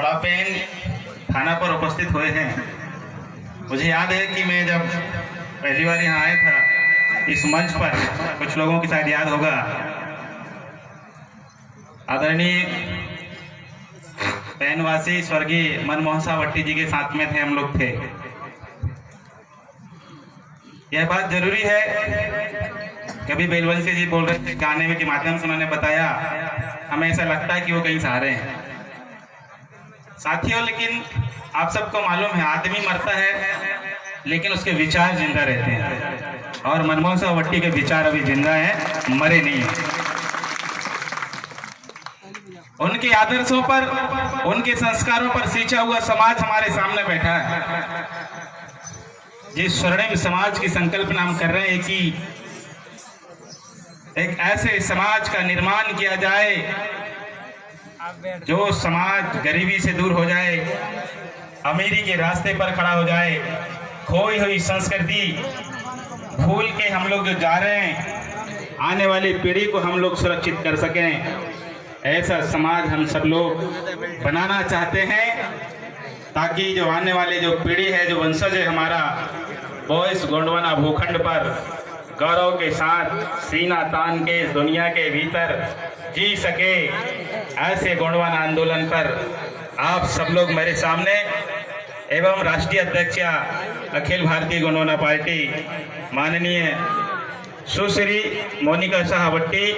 बड़ापेन थाना पर उपस्थित हुए हैं। मुझे याद है कि मैं जब पहली बार यहाँ आया था इस मंच पर, कुछ लोगों की शायद याद होगा, आदरणीय पैनवासी स्वर्गीय मनमोहन सावट्टी जी के साथ में थे, हम लोग थे। यह बात जरूरी है, कभी बेलवंशी जी बोल रहे थे गाने में के माध्यम से उन्होंने बताया, हमें ऐसा लगता है कि वो कहीं से आ रहे हैं साथियों। लेकिन आप सबको मालूम है आदमी मरता है लेकिन उसके विचार जिंदा रहते हैं, और मनमोहन सावट्टी के विचार अभी जिंदा हैं, मरे नहीं हैं। उनके आदर्शों पर, उनके संस्कारों पर सींचा हुआ समाज हमारे सामने बैठा है। जिस स्वर्णिम समाज की संकल्पना हम कर रहे हैं कि एक ऐसे समाज का निर्माण किया जाए जो समाज गरीबी से दूर हो जाए, अमीरी के रास्ते पर खड़ा हो जाए, खोई हुई संस्कृति भूल के हम लोग जो जा रहे हैं, आने वाली पीढ़ी को हम लोग सुरक्षित कर सकें, ऐसा समाज हम सब लोग बनाना चाहते हैं, ताकि जो आने वाली जो पीढ़ी है, जो वंशज है हमारा, वो इस गोंडवाना भूखंड पर गौरव के साथ सीना तान के इस दुनिया के भीतर जी सके। ऐसे गोंडवाना आंदोलन पर आप सब लोग मेरे सामने एवं राष्ट्रीय अध्यक्ष अखिल भारतीय गोंडवाना पार्टी माननीय सुश्री मोनिका सावट्टी,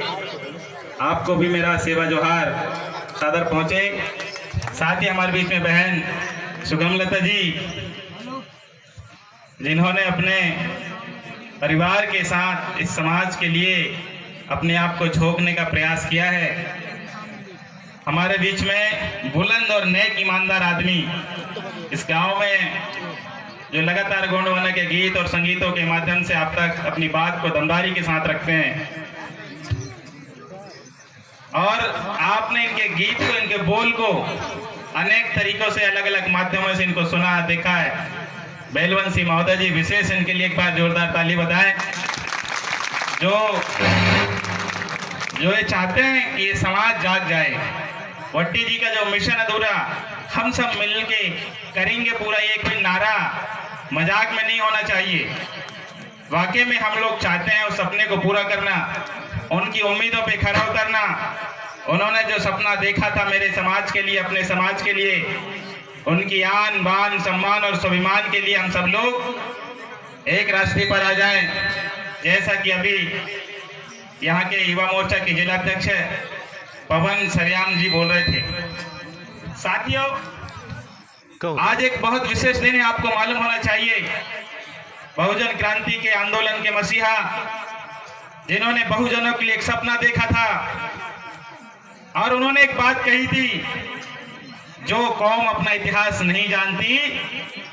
आपको भी मेरा सेवा जोहार सादर पहुंचे। साथ ही हमारे बीच में बहन सुगमलता जी, जिन्होंने अपने परिवार के साथ इस समाज के लिए अपने आप को झोंकने का प्रयास किया है। हमारे बीच में बुलंद और नेक ईमानदार आदमी इस गांव में जो लगातार गोंडवाना के गीत और संगीतों के माध्यम से आप तक अपनी बात को दमदारी के साथ रखते हैं, और आपने इनके गीत को, इनके बोल को अनेक तरीकों से, अलग अलग माध्यमों से इनको सुना, देखा है। बेलवंशी महोदय जी विशेष इनके लिए एक बार जोरदार ताली बजाएं, जो ये चाहते हैं कि ये समाज जाग जाए। वट्टी जी का जो मिशन अधूरा हम सब मिलके करेंगे पूरा, ये कोई नारा मजाक में नहीं होना चाहिए, वाकई में हम लोग चाहते हैं उस सपने को पूरा करना, उनकी उम्मीदों पे खरा उतरना। उन्होंने जो सपना देखा था मेरे समाज के लिए, अपने समाज के लिए, उनकी आन बान सम्मान और स्वाभिमान के लिए हम सब लोग एक रास्ते पर आ जाएं, जैसा कि अभी यहाँ के युवा मोर्चा के जिला अध्यक्ष पवन सरयाम जी बोल रहे थे। साथियों, आज एक बहुत विशेष दिन है, आपको मालूम होना चाहिए। बहुजन क्रांति के आंदोलन के मसीहा, जिन्होंने बहुजनों के लिए एक सपना देखा था, और उन्होंने एक बात कही थी, जो कौम अपना इतिहास नहीं जानती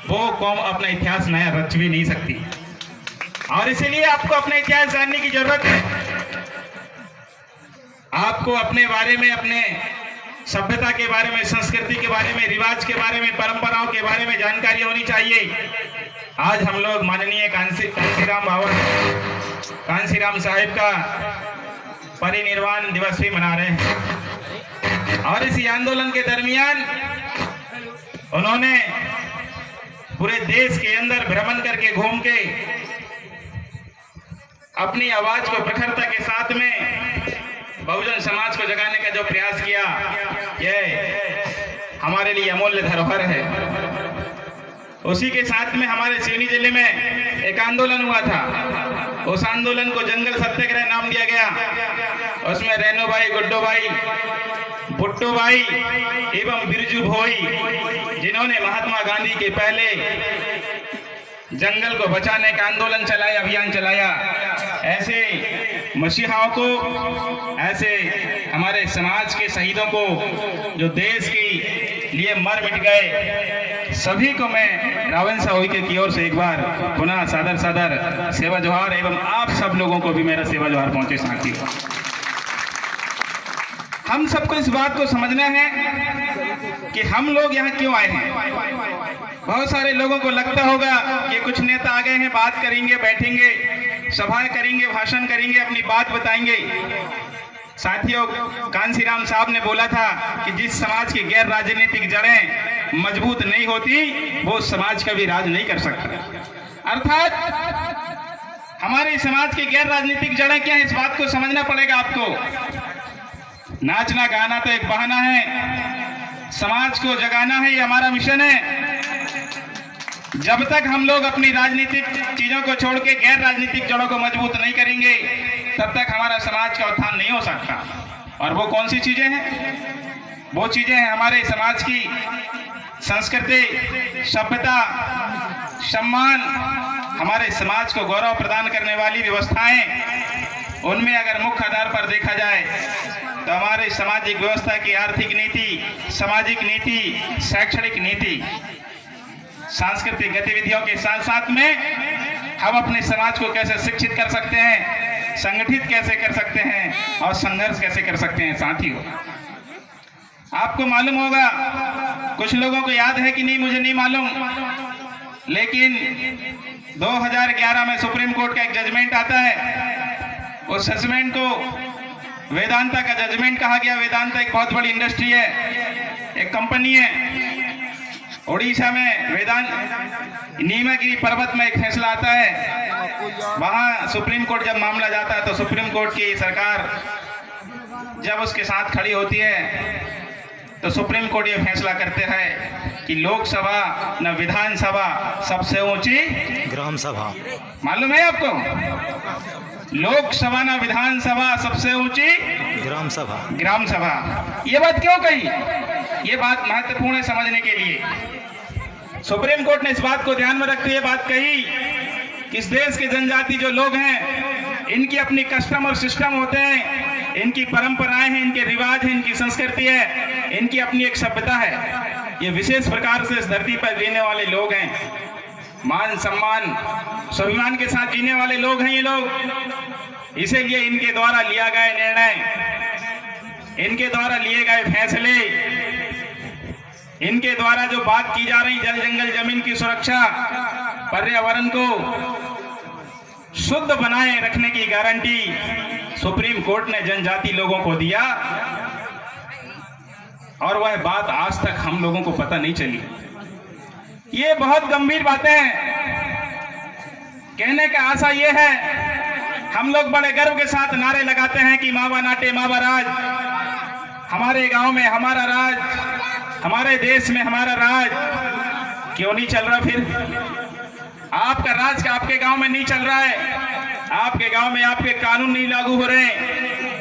वो कौम अपना इतिहास नया रच भी नहीं सकती। और इसीलिए आपको अपना इतिहास जानने की जरूरत है। आपको अपने बारे में, अपने सभ्यता के बारे में, संस्कृति के बारे में, रिवाज के बारे में, परंपराओं के बारे में जानकारी होनी चाहिए। आज हम लोग माननीय कांसीराम बाबा, कांसीराम साहिब का परिनिर्वाण दिवस भी मना रहे हैं, और इसी आंदोलन के दरमियान उन्होंने पूरे देश के अंदर भ्रमण करके, घूम के अपनी आवाज को प्रखरता के साथ में बहुजन समाज को जगाने का जो प्रयास किया, यह हमारे लिए अमूल्य धरोहर है। उसी के साथ में हमारे सिवनी जिले में एक आंदोलन हुआ था, उस आंदोलन को जंगल सत्याग्रह नाम दिया गया। उसमें रेणु भाई, गुड्डो भाई, भुट्टो भाई एवं बिरजू भोई, जिन्होंने महात्मा गांधी के पहले जंगल को बचाने का आंदोलन चलाया, अभियान चलाया, ऐसे मसीहाओं को, ऐसे हमारे समाज के शहीदों को जो देश के लिए मर मिट गए, सभी को मैं रावण साहू की ओर से एक बार पुनः सादर सादर सेवा जोहार, एवं आप सब लोगों को भी मेरा सेवा जोहार पहुंचे। साथियों, हम सबको इस बात को समझना है कि हम लोग यहाँ क्यों आए हैं। बहुत सारे लोगों को लगता होगा कि कुछ नेता आ गए हैं, बात करेंगे, बैठेंगे, सभाएं करेंगे, भाषण करेंगे, अपनी बात बताएंगे। साथियों, कांसीराम साहब ने बोला था कि जिस समाज की गैर राजनीतिक जड़ें मजबूत नहीं होती वो समाज कभी राज नहीं कर सकता। अर्थात हमारे समाज की गैर राजनीतिक जड़ें क्या है, इस बात को समझना पड़ेगा आपको। नाचना गाना तो एक बहाना है, समाज को जगाना है, ये हमारा मिशन है। जब तक हम लोग अपनी राजनीतिक चीजों को छोड़ के गैर राजनीतिक जड़ों को मजबूत नहीं करेंगे तब तक हमारा समाज का उत्थान नहीं हो सकता। और वो कौन सी चीजें हैं? वो चीजें हैं हमारे समाज की संस्कृति, सभ्यता, सम्मान, हमारे समाज को गौरव प्रदान करने वाली व्यवस्थाएं। उनमें अगर मुख्य आधार पर देखा जाए तो हमारे सामाजिक व्यवस्था की आर्थिक नीति, सामाजिक नीति, शैक्षणिक नीति, सांस्कृतिक गतिविधियों के साथ साथ में हम अपने समाज को कैसे शिक्षित कर सकते हैं, संगठित कैसे कर सकते हैं और संघर्ष कैसे कर सकते हैं। साथियों, आपको मालूम होगा, कुछ लोगों को याद है कि नहीं मुझे नहीं मालूम, लेकिन 2011 में सुप्रीम कोर्ट का एक जजमेंट आता है। उस जजमेंट को वेदांता का जजमेंट कहा गया। वेदांता एक बहुत बड़ी इंडस्ट्री है, एक कंपनी है। उड़ीसा में नीलगिरी पर्वत में एक फैसला आता है, वहां सुप्रीम कोर्ट जब मामला जाता है तो सुप्रीम कोर्ट की सरकार जब उसके साथ खड़ी होती है तो सुप्रीम कोर्ट ये फैसला करते हैं कि लोकसभा न विधानसभा, सबसे ऊंची ग्राम सभा। मालूम है आपको? लोकसभा न विधानसभा, सबसे ऊंची ग्राम सभा। ग्राम सभा। ये बात क्यों कही? ये बात महत्वपूर्ण है समझने के लिए। सुप्रीम कोर्ट ने इस बात को ध्यान में रखते हुए बात कही कि इस देश के जनजाति जो लोग हैं, इनकी अपनी कस्टम और सिस्टम होते हैं, इनकी परंपराएं हैं, इनके रिवाज हैं, इनकी संस्कृति है, इनकी अपनी एक सभ्यता है। ये विशेष प्रकार से इस धरती पर जीने वाले लोग हैं, मान सम्मान स्वाभिमान के साथ जीने वाले लोग हैं ये लोग। इसीलिए इनके द्वारा लिया गया निर्णय, इनके द्वारा लिए गए फैसले, इनके द्वारा जो बात की जा रही जल जंगल जमीन की सुरक्षा, पर्यावरण को शुद्ध बनाए रखने की गारंटी सुप्रीम कोर्ट ने जनजाति लोगों को दिया। और वह बात आज तक हम लोगों को पता नहीं चली। ये बहुत गंभीर बातें हैं। कहने का आशा ये है, हम लोग बड़े गर्व के साथ नारे लगाते हैं कि मावा नाटे मावा राज, हमारे गांव में हमारा राज, हमारे देश में हमारा राज। क्यों नहीं चल रहा? फिर आपका राज का आपके गांव में नहीं चल रहा है, आपके गांव में आपके कानून नहीं लागू हो रहे,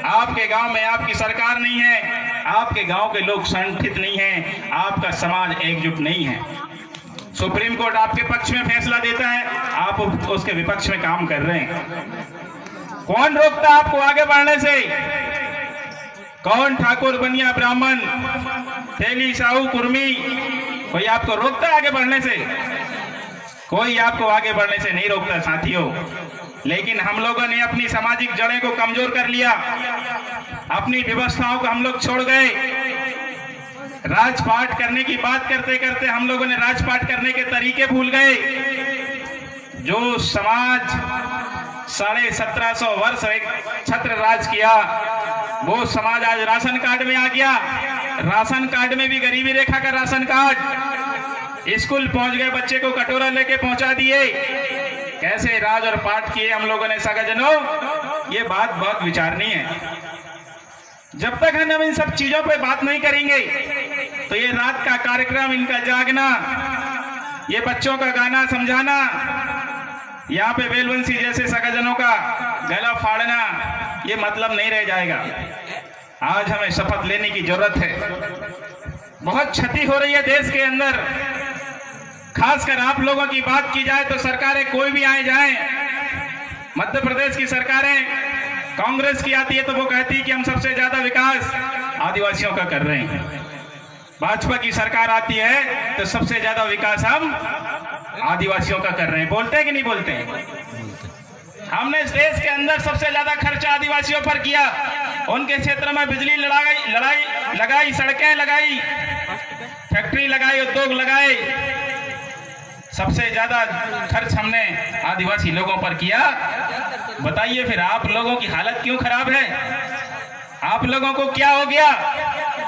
आपके गांव में आपकी सरकार नहीं है, आपके गांव के लोग संगठित नहीं हैं, आपका समाज एकजुट नहीं है। सुप्रीम कोर्ट आपके पक्ष में फैसला देता है, आप उसके विपक्ष में काम कर रहे हैं। कौन रोकता आपको आगे बढ़ने से? कौन ठाकुर, बनिया, ब्राह्मण, तेली, साहू, कुर्मी, कोई आपको रोकता आगे बढ़ने से? कोई आपको आगे बढ़ने से नहीं रोकता साथियों। लेकिन हम लोगों ने अपनी सामाजिक जड़ें को कमजोर कर लिया, अपनी व्यवस्थाओं को हम लोग छोड़ गए। राजपाट करने की बात करते करते हम लोगों ने राजपाट करने के तरीके भूल गए। जो समाज 1750 वर्ष एक छत्र राज किया, वो समाज आज राशन कार्ड में आ गया। राशन कार्ड में भी गरीबी रेखा का राशन कार्ड। स्कूल पहुंच गए, बच्चे को कटोरा लेके पहुंचा दिए। कैसे राज और पाठ किए हम लोगों ने सगाजनों, ये बात बहुत विचारणीय है। जब तक हम इन सब चीजों पे बात नहीं करेंगे तो ये रात का कार्यक्रम, इनका जागना, ये बच्चों का गाना समझाना, यहाँ पे बेलवंशी जैसे सगाजनों का गला फाड़ना, ये मतलब नहीं रह जाएगा। आज हमें शपथ लेने की जरूरत है। बहुत क्षति हो रही है देश के अंदर। खासकर आप लोगों की बात की जाए तो सरकारें कोई भी आए जाए, मध्य प्रदेश की सरकारें कांग्रेस की आती है तो वो कहती है कि हम सबसे ज्यादा विकास आदिवासियों का कर रहे हैं। भाजपा की सरकार आती है तो सबसे ज्यादा विकास हम आदिवासियों का कर रहे हैं। बोलते हैं कि नहीं बोलते हैं? हमने इस देश के अंदर सबसे ज्यादा खर्चा आदिवासियों पर किया। उनके क्षेत्र में बिजली लगाई, सड़कें लगाई, फैक्ट्री लगाई, उद्योग लगाए। सबसे ज्यादा खर्च हमने आदिवासी लोगों पर किया। बताइए फिर आप लोगों की हालत क्यों खराब है? आप लोगों को क्या हो गया?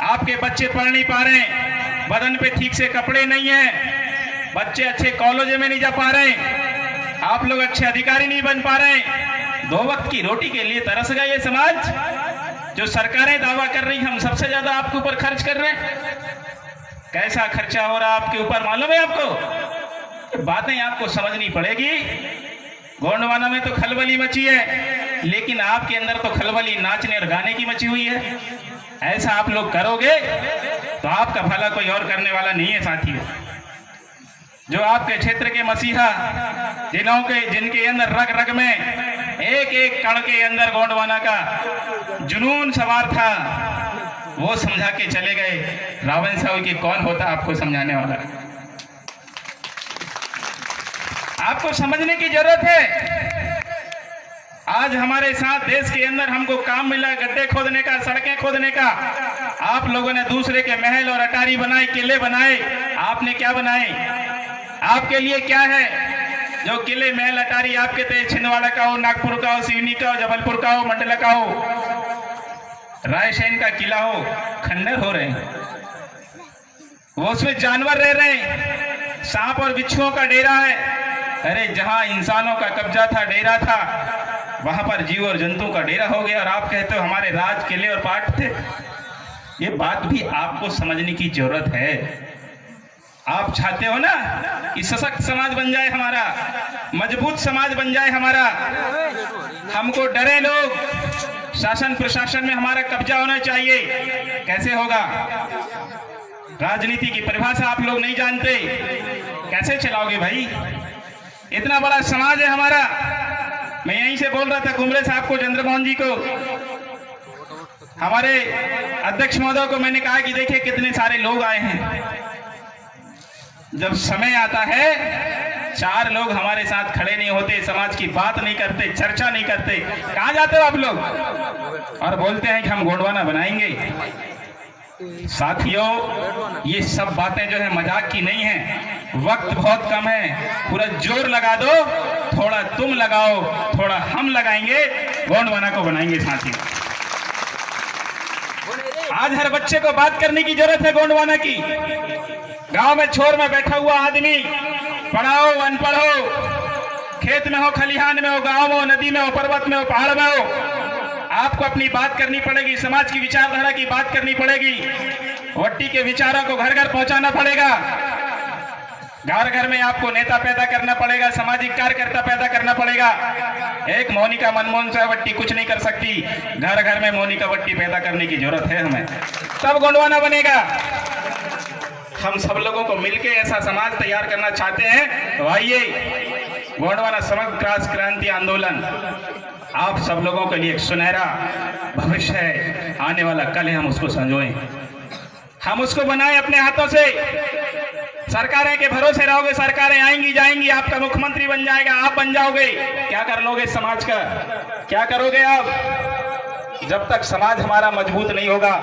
आपके बच्चे पढ़ नहीं पा रहे, बदन पे ठीक से कपड़े नहीं है, बच्चे अच्छे कॉलेज में नहीं जा पा रहे, आप लोग अच्छे अधिकारी नहीं बन पा रहे, 2 वक्त की रोटी के लिए तरस गया ये समाज। जो सरकारें दावा कर रही हम सबसे ज्यादा आपके ऊपर खर्च कर रहे हैं, कैसा खर्चा हो रहा आपके ऊपर मालूम है आपको? बातें आपको समझनी पड़ेगी। गोंडवाना में तो खलबली मची है, लेकिन आपके अंदर तो खलबली नाचने और गाने की मची हुई है। ऐसा आप लोग करोगे तो आपका भला कोई और करने वाला नहीं है साथियों। जो आपके क्षेत्र के मसीहा जिनके अंदर रग रग में एक एक कण के अंदर गोंडवाना का जुनून सवार था, वो समझा के चले गए। रावण साहब की कौन होता आपको समझाने वाला? आपको समझने की जरूरत है। आज हमारे साथ देश के अंदर हमको काम मिला गड्ढे खोदने का, सड़कें खोदने का। आप लोगों ने दूसरे के महल और अटारी बनाए, किले बनाए, आपने क्या बनाए? आपके लिए क्या है? जो किले महल अटारी आपके थे, छिंदवाड़ा का हो, नागपुर का हो, सिवनी का हो, जबलपुर का हो, मंडला का हो, रायसेन का किला हो, खंडर हो रहे हैं। वो उसमें जानवर रह रहे हैं, सांप और बिच्छुओं का डेरा है। अरे जहां इंसानों का कब्जा था, डेरा था, वहां पर जीव और जंतु का डेरा हो गया। और आप कहते हो हमारे राज किले और पाट थे। ये बात भी आपको समझने की जरूरत है। आप चाहते हो ना कि सशक्त समाज बन जाए हमारा, मजबूत समाज बन जाए हमारा, हमको डरे लोग, शासन प्रशासन में हमारा कब्जा होना चाहिए। कैसे होगा? राजनीति की परिभाषा आप लोग नहीं जानते, कैसे चलाओगे भाई? इतना बड़ा समाज है हमारा। मैं यहीं से बोल रहा था कुमरे साहब को, चंद्रमोहन जी को, हमारे अध्यक्ष महोदय को मैंने कहा कि देखिए कितने सारे लोग आए हैं। जब समय आता है 4 लोग हमारे साथ खड़े नहीं होते, समाज की बात नहीं करते, चर्चा नहीं करते, कहां जाते हो आप लोग? और बोलते हैं कि हम गोंडवाना बनाएंगे। साथियों, ये सब बातें जो है मजाक की नहीं है। वक्त बहुत कम है, पूरा जोर लगा दो, थोड़ा तुम लगाओ, थोड़ा हम लगाएंगे, गोंडवाना को बनाएंगे साथियों। आज हर बच्चे को बात करने की जरूरत है गोंडवाना की। गांव में छोर में बैठा हुआ आदमी, पढ़ाओ अनपढ़ हो, खेत में हो, खलिहान में हो, गांव में हो, नदी में हो, पर्वत में हो, पहाड़ में हो, आपको अपनी बात करनी पड़ेगी। समाज की विचारधारा की बात करनी पड़ेगी। वट्टी के विचारों को घर घर पहुंचाना पड़ेगा। घर घर में आपको नेता पैदा करना पड़ेगा, सामाजिक कार्यकर्ता पैदा करना पड़ेगा। एक मोनिका मनमोहन से वट्टी कुछ नहीं कर सकती। घर घर में मोनिका वट्टी पैदा करने की जरूरत है हमें, तब गोंडवाना बनेगा। हम सब लोगों को मिलकर ऐसा समाज तैयार करना चाहते हैं तो आइए, गोंडवाना समग्र क्रांति आंदोलन आप सब लोगों के लिए एक सुनहरा भविष्य है। आने वाला कल है, हम उसको संजोएं, हम उसको बनाएं अपने हाथों से। सरकारें के भरोसे रहोगे, सरकारें आएंगी जाएंगी, आपका मुख्यमंत्री बन जाएगा, आप बन जाओगे, क्या कर लोगे समाज का? क्या करोगे आप? जब तक समाज हमारा मजबूत नहीं होगा,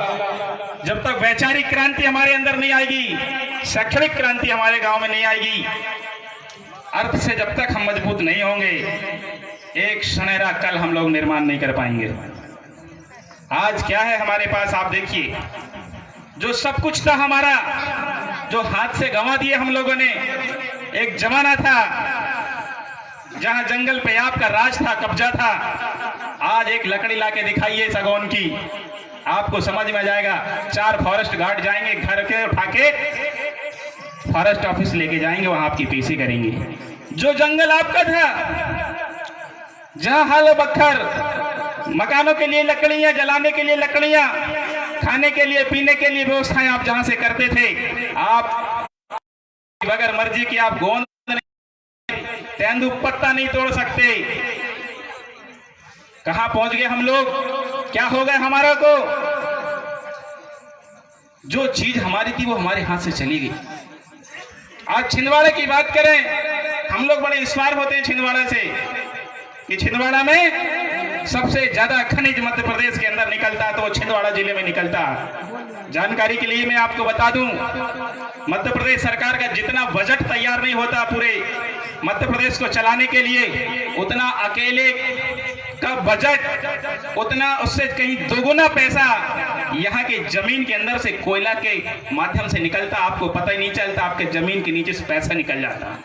जब तक वैचारिक क्रांति हमारे अंदर नहीं आएगी, शैक्षणिक क्रांति हमारे गांव में नहीं आएगी, अर्थ से जब तक हम मजबूत नहीं होंगे, एक सुनहरा कल हम लोग निर्माण नहीं कर पाएंगे। आज क्या है हमारे पास? आप देखिए, जो सब कुछ था हमारा, जो हाथ से गंवा दिए हम लोगों ने। एक जमाना था जहां जंगल पे आपका राज था, कब्जा था। आज एक लकड़ी लाके दिखाइए सागौन की, आपको समझ में आ जाएगा। 4 फॉरेस्ट गार्ड जाएंगे, घर के उठा के फॉरेस्ट ऑफिस लेके जाएंगे, वहां आपकी पेशी करेंगे। जो जंगल आपका था, जहां हल बखर, मकानों के लिए लकड़ियां, जलाने के लिए लकड़ियां, खाने के लिए पीने के लिए व्यवस्थाएं आप जहां से करते थे, आप बगैर मर्जी की आप गोंद तेंदु पत्ता नहीं तोड़ सकते। कहां पहुंच गए हम लोग? क्या हो गए हमारा को? जो चीज हमारी थी वो हमारे हाथ से चली गई। आज छिंदवाड़ा की बात करें, हम लोग बड़े इस्वार होते हैं छिंदवाड़ा से कि छिंदवाड़ा में सबसे ज्यादा खनिज मध्य प्रदेश के अंदर निकलता है, तो वो छिंदवाड़ा जिले में निकलता है। जानकारी के लिए मैं आपको बता दूं, मध्य प्रदेश सरकार का जितना बजट तैयार नहीं होता पूरे मध्य प्रदेश को चलाने के लिए, उतना अकेले का बजट उतना उससे कहीं दोगुना पैसा यहाँ के जमीन के अंदर से कोयला के माध्यम से निकलता, आपको पता ही नहीं चलता, आपके जमीन के नीचे से पैसा निकल जाता।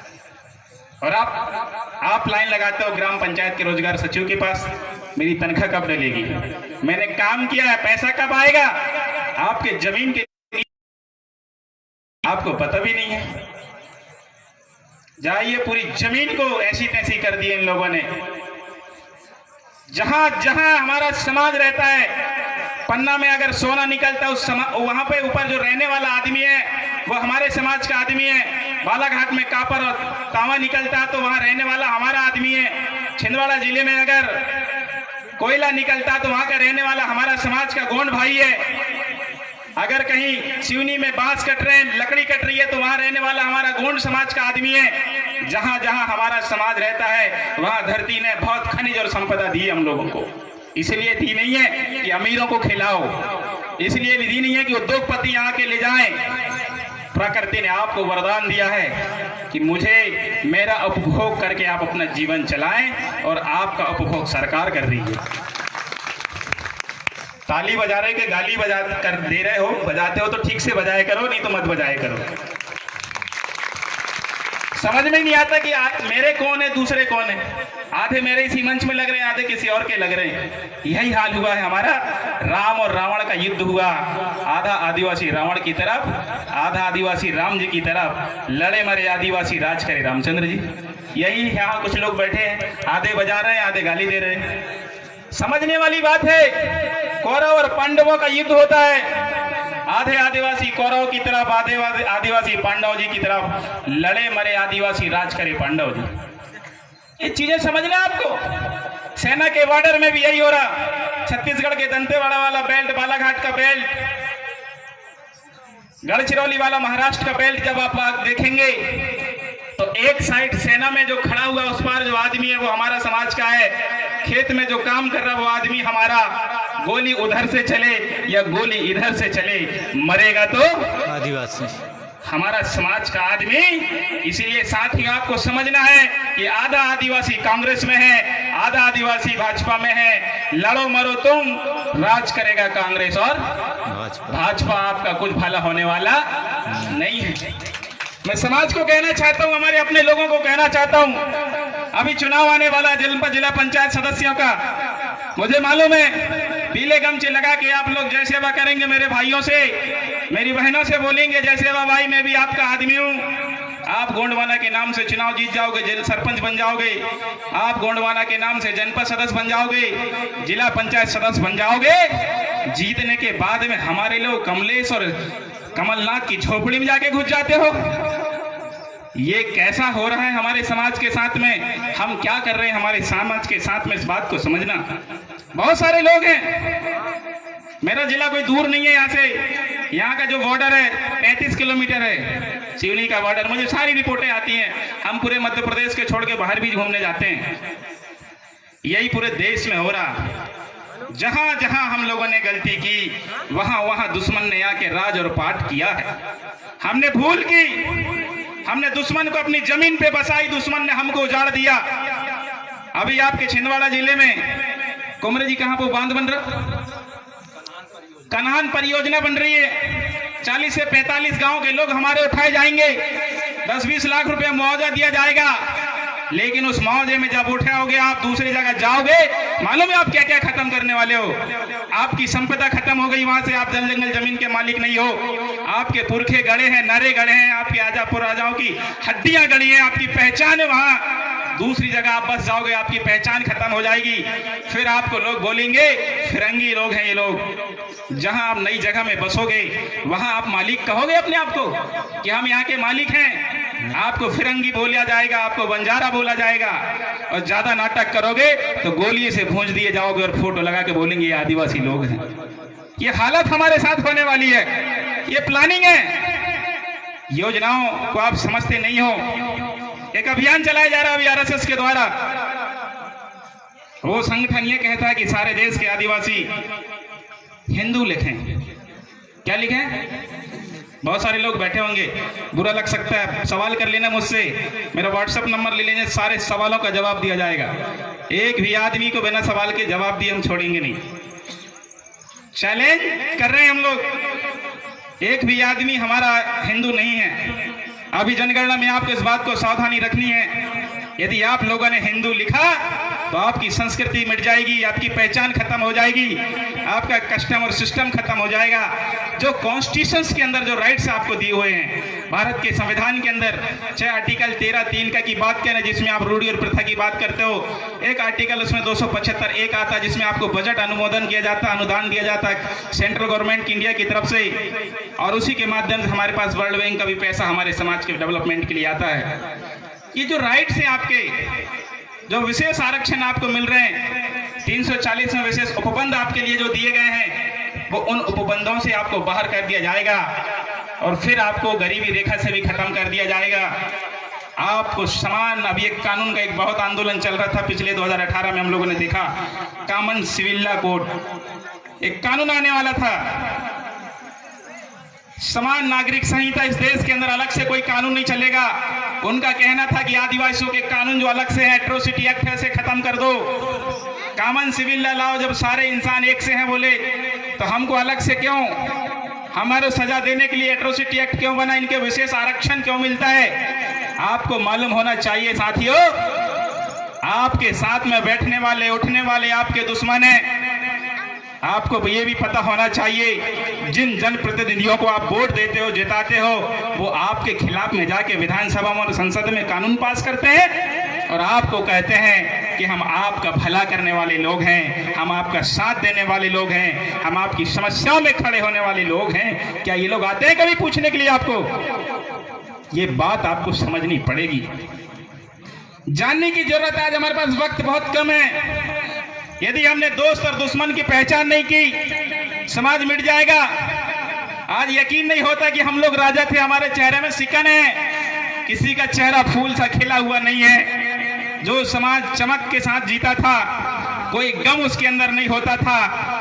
और आप लाइन लगाते हो ग्राम पंचायत के रोजगार सचिव के पास, मेरी तनख्वाह कब डलेगी, मैंने काम किया है, पैसा कब आएगा, आपके जमीन के आपको पता भी नहीं है। जाइए, पूरी जमीन को ऐसी तैसी कर दी इन लोगों ने। जहां जहां हमारा समाज रहता है, पन्ना में अगर सोना निकलता उस वहां पे ऊपर जो रहने वाला आदमी है वो हमारे समाज का आदमी है। बालाघाट में कापर और तांबा निकलता है तो वहां रहने वाला हमारा आदमी है। छिंदवाड़ा जिले में अगर कोयला निकलता तो वहां का रहने वाला हमारा समाज का गोंड भाई है। अगर कहीं सिवनी में बांस कट रहे हैं, लकड़ी कट रही है तो वहां रहने वाला हमारा गोंड समाज का आदमी है। जहां जहां हमारा समाज रहता है वहां धरती ने बहुत खनिज और संपदा दी हम लोगों को। इसलिए दी नहीं है कि अमीरों को खिलाओ, इसलिए दी नहीं है कि उद्योगपति यहाँ के ले जाएं। प्रकृति ने आपको वरदान दिया है कि मुझे मेरा उपभोग करके आप अपना जीवन चलाएं और आपका उपभोग सरकार कर रही है। ताली बजा रहे कि गाली बजा कर दे रहे हो, बजाते हो तो ठीक से बजाया करो, नहीं तो मत बजाया करो। समझ में नहीं आता कि मेरे कौन है दूसरे कौन है। आधे मेरे इसी मंच में लग रहे हैं, आधे किसी और के लग रहे हैं। यही हाल हुआ है हमारा। राम और रावण का युद्ध हुआ, आधा आदिवासी रावण की तरफ, आधा आदिवासी राम जी की तरफ। लड़े मरे आदिवासी, राज करे रामचंद्र जी। यही यहाँ कुछ लोग बैठे हैं, आधे बजा रहे हैं, आधे गाली दे रहे हैं। समझने वाली बात है, कौरव और पांडवों का युद्ध होता है। आधे आदिवासी कौरव की तरफ, आधे आदिवासी पांडव जी की तरफ। लड़े मरे आदिवासी, राज करे पांडव जी। ये चीजें समझना आपको। सेना के बॉर्डर में भी यही हो रहा। छत्तीसगढ़ के दंतेवाड़ा वाला बेल्ट, बालाघाट का बेल्ट, गढ़चिरौली वाला महाराष्ट्र का बेल्ट जब आप देखेंगे तो एक साइड सेना में जो खड़ा हुआ उस पार जो आदमी है वो हमारा समाज का है। खेत में जो काम कर रहा वो आदमी हमारा। गोली उधर से चले या गोली इधर से चले, मरेगा तो आदिवासी, हमारा समाज का आदमी। इसीलिए साथ ही आपको समझना है कि आधा आदिवासी कांग्रेस में है, आधा आदिवासी भाजपा में है। लड़ो मरो तुम, राज करेगा कांग्रेस और भाजपा। आपका कुछ भला होने वाला नहीं है। मैं समाज को कहना चाहता हूं, हमारे अपने लोगों को कहना चाहता हूं, अभी चुनाव आने वाला जनपद जिला पंचायत सदस्यों का। मुझे मालूम है पीले गमछे लगा के आप लोग जय सेवा करेंगे मेरे भाइयों से, मेरी बहनों से बोलेंगे जय सेवा भाई, मैं भी आपका आदमी हूँ। आप गोंडवाना के नाम से चुनाव जीत जाओगे, जिला सरपंच बन जाओगे। आप गोंडवाना के नाम से जनपद सदस्य बन जाओगे, जिला पंचायत सदस्य बन जाओगे। जीतने के बाद में हमारे लोग कमलेश और कमलनाथ की झोपड़ी में जाके घुस जाते हो। ये कैसा हो रहा है हमारे समाज के साथ में? हम क्या कर रहे हैं हमारे समाज के साथ में, इस बात को समझना। बहुत सारे लोग हैं, मेरा जिला कोई दूर नहीं है यहाँ से। यहाँ का जो बॉर्डर है 35 किलोमीटर है, सिवनी का बॉर्डर। मुझे सारी रिपोर्टें आती हैं। हम पूरे मध्य प्रदेश के छोड़ के बाहर भी घूमने जाते हैं। यही पूरे देश में हो रहा। जहां जहां हम लोगों ने गलती की वहां वहां दुश्मन ने आके राज और पाट किया है। हमने भूल की, हमने दुश्मन को अपनी जमीन पे बसाई, दुश्मन ने हमको उजाड़ दिया। अभी आपके छिंदवाड़ा जिले में कुमरे जी कहां पर बांध बन रहा, कन्हान परियोजना बन रही है। 40 से 45 गांव के लोग हमारे उठाए जाएंगे, 10-20 लाख रुपया मुआवजा दिया जाएगा। लेकिन उस मुआवजे में जब उठाओगे आप दूसरी जगह जाओगे, मालूम है आप क्या क्या खत्म करने वाले हो? आपकी संपदा खत्म हो गई, वहां से आप जंगल जमीन के मालिक नहीं हो। आपके पुरखे गड़े हैं, नरे गड़े हैं, आपके आजापुर राजाओं की हड्डियां गड़ी हैं, आपकी पहचान है वहां। दूसरी जगह आप बस जाओगे, आपकी पहचान खत्म हो जाएगी। फिर आपको लोग बोलेंगे फिरंगी लोग हैं ये लोग। जहां आप नई जगह में बसोगे वहां आप मालिक कहोगे अपने आप को कि हम यहाँ के मालिक हैं? आपको फिरंगी बोला जाएगा, आपको बंजारा बोला जाएगा। और ज्यादा नाटक करोगे तो गोली से भूंज दिए जाओगे और फोटो लगा के बोलेंगे ये आदिवासी लोग हैं। ये हालत हमारे साथ होने वाली है। ये प्लानिंग है। योजनाओं को आप समझते नहीं हो। एक अभियान चलाया जा रहा है अभी आरएसएस के द्वारा। वो संगठन ये कहता है कि सारे देश के आदिवासी हिंदू लिखें। क्या लिखें? बहुत सारे लोग बैठे होंगे, बुरा लग सकता है, सवाल कर लेना मुझसे, मेरा व्हाट्सएप नंबर ले लेना, सारे सवालों का जवाब दिया जाएगा। एक भी आदमी को बिना सवाल के जवाब दिए हम छोड़ेंगे नहीं। चैलेंज कर रहे हैं हम लोग। एक भी आदमी हमारा हिंदू नहीं है। अभी जनगणना में आपको इस बात को सावधानी रखनी है। यदि आप लोगों ने हिंदू लिखा तो आपकी संस्कृति मिट जाएगी, आपकी पहचान खत्म हो जाएगी, आपका कस्टम और सिस्टम खत्म हो जाएगा। जो कॉन्स्टिट्यूशंस के अंदर जो राइट्स आपको दिए हुए हैं, भारत के संविधान के अंदर, चाहे आर्टिकल 13(3) का की बात करें जिसमें आप रूढ़ी और प्रथा की बात करते हो, एक आर्टिकल उसमें 275(1) आता है जिसमें आपको बजट अनुमोदन किया जाता है, अनुदान दिया जाता है सेंट्रल गवर्नमेंट की इंडिया की तरफ से, और उसी के माध्यम से हमारे पास वर्ल्ड बैंक का भी पैसा हमारे समाज के डेवलपमेंट के लिए आता है। ये जो राइट्स हैं आपके, जो विशेष आरक्षण आपको मिल रहे हैं, 340 में विशेष उपबंध आपके लिए जो दिए गए हैं, वो उन उपबंधों से आपको बाहर कर दिया जाएगा और फिर आपको गरीबी रेखा से भी खत्म कर दिया जाएगा। आपको समान, अभी एक कानून का एक बहुत आंदोलन चल रहा था पिछले 2018 में, हम लोगों ने देखा कॉमन सिविल लॉ कोड, एक कानून आने वाला था, समान नागरिक संहिता। इस देश के अंदर अलग से कोई कानून नहीं चलेगा। उनका कहना था कि आदिवासियों के कानून जो अलग से है, एट्रोसिटी एक्ट है, से खत्म कर दो, कॉमन सिविल लॉ लाओ। जब सारे इंसान एक से हैं बोले तो हमको अलग से क्यों, हमारे सजा देने के लिए एट्रोसिटी एक्ट क्यों बना, इनके विशेष आरक्षण क्यों मिलता है? आपको मालूम होना चाहिए साथियों, आपके साथ में बैठने वाले, उठने वाले आपके दुश्मन हैं। आपको ये भी पता होना चाहिए जिन जनप्रतिनिधियों को आप वोट देते हो, जिताते हो, वो आपके खिलाफ में जाके विधानसभा में और संसद में कानून पास करते हैं और आपको कहते हैं कि हम आपका भला करने वाले लोग हैं, हम आपका साथ देने वाले लोग हैं, हम आपकी समस्याओं में खड़े होने वाले लोग हैं। क्या ये लोग आते हैं कभी पूछने के लिए आपको? ये बात आपको समझनी पड़ेगी, जानने की जरूरत है। आज हमारे पास वक्त बहुत कम है। यदि हमने दोस्त और दुश्मन की पहचान नहीं की, समाज मिट जाएगा। आज यकीन नहीं होता कि हम लोग राजा थे, हमारे चेहरे में सिकन है, किसी का चेहरा फूल सा खिला हुआ नहीं है। जो समाज चमक के साथ जीता था, कोई गम उसके अंदर नहीं होता था,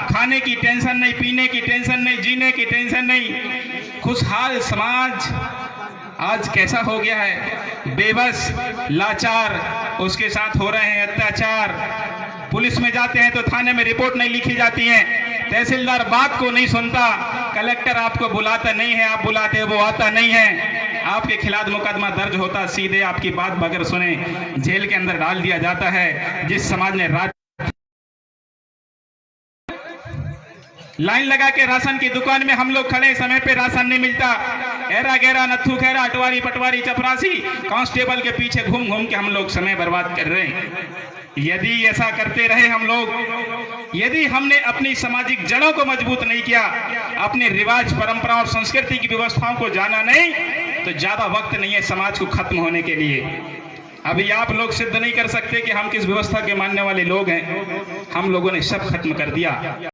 खाने की टेंशन नहीं, पीने की टेंशन नहीं, जीने की टेंशन नहीं, खुशहाल समाज आज कैसा हो गया है? बेबस, लाचार, उसके साथ हो रहे हैं अत्याचार। पुलिस में जाते हैं तो थाने में रिपोर्ट नहीं लिखी जाती है, तहसीलदार बात को नहीं सुनता, कलेक्टर आपको बुलाता नहीं है, आप बुलाते हैं वो आता नहीं है, आपके खिलाफ मुकदमा दर्ज होता, सीधे आपकी बात बगैर सुने जेल के अंदर डाल दिया जाता है। जिस समाज ने लाइन लगा के राशन की दुकान में हम लोग खड़े, समय पे राशन नहीं मिलता, एरा गैरा, नत्थू खैरा, अटवारी पटवारी, चपरासी, कांस्टेबल के पीछे घूम घूम के हम लोग समय बर्बाद कर रहे हैं। यदि ऐसा करते रहे हम लोग, यदि हमने अपनी सामाजिक जड़ों को मजबूत नहीं किया, अपने रिवाज, परंपरा और संस्कृति की व्यवस्थाओं को जाना नहीं, तो ज्यादा वक्त नहीं है समाज को खत्म होने के लिए। अभी आप लोग सिद्ध नहीं कर सकते कि हम किस व्यवस्था के मानने वाले लोग हैं। हम लोगों ने सब खत्म कर दिया।